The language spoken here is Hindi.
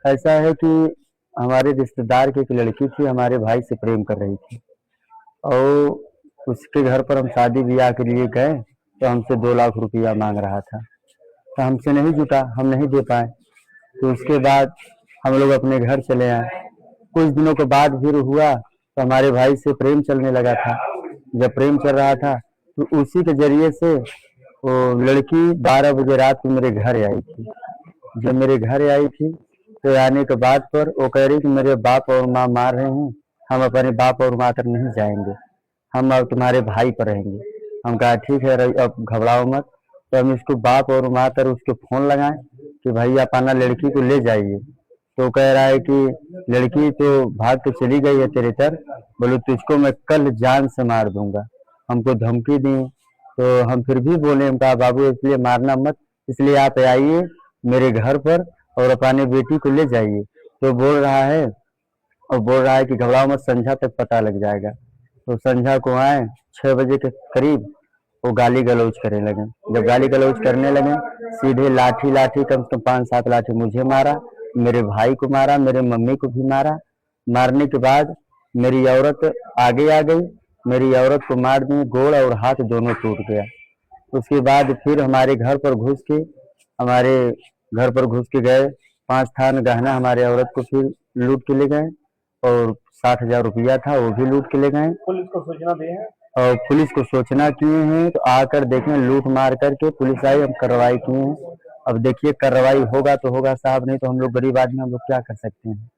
ऐसा है कि हमारे रिश्तेदार की एक लड़की थी, हमारे भाई से प्रेम कर रही थी और उसके घर पर हम शादी ब्याह के लिए गए तो हमसे 2 लाख रुपया मांग रहा था। तो हमसे नहीं जुटा, हम नहीं दे पाए। तो उसके बाद हम लोग अपने घर चले आए। कुछ दिनों के बाद फिर हुआ तो हमारे भाई से प्रेम चलने लगा था। जब प्रेम चल रहा था तो उसी के जरिए से वो लड़की 12 बजे रात को मेरे घर आई थी। जब मेरे घर आई थी तो आने के बाद पर वो कह रही कि मेरे बाप और माँ मार रहे हैं, हम अपने बाप और माँ तर नहीं जाएंगे, हम अब तुम्हारे भाई पर रहेंगे। हम कहा ठीक है, अब घबराओ मत। तो हम इसको बाप और माँ तर उसको फोन लगाए कि भाई आप आना लड़की को ले जाइए। तो कह रहा है कि लड़की तो भाग के चली गई है तेरे तर, बोलो तुझको मैं कल जान से मार दूंगा। हमको धमकी दी। तो हम फिर भी बोले, हम कहा बाबू इसलिए मारना मत, इसलिए आप आइए मेरे घर पर और अपने बेटी को ले जाइए। तो बोल रहा है, और बोल रहा है कि घबराओ मत, संझा तक पता लग जाएगा। तो संझा को आए 6 बजे के करीब, वो गाली गलौज करने लगे। जब गाली गलौज करने लगे सीधे लाठी लाठी कम से कम 5-7 लाठी मुझे मारा, मेरे भाई को मारा, मेरे मम्मी को भी मारा। मारने के बाद मेरी औरत आगे आ गई, मेरी औरत को मार दी, गोड़ और हाथ दोनों टूट गया। उसके बाद फिर हमारे घर पर घुस के हमारे घर पर घुस के गए, 5 थान गहना हमारे औरत को फिर लूट के ले गए और 60,000 रुपया था वो भी लूट के ले गए। पुलिस को सूचना दी है? और पुलिस को सूचना किए हैं तो आकर देखें, लूट मार करके पुलिस आई, हम कार्रवाई किए हैं। अब देखिए कार्रवाई होगा तो होगा साहब, नहीं तो हम लोग गरीब आदमी, हम लोग क्या कर सकते हैं।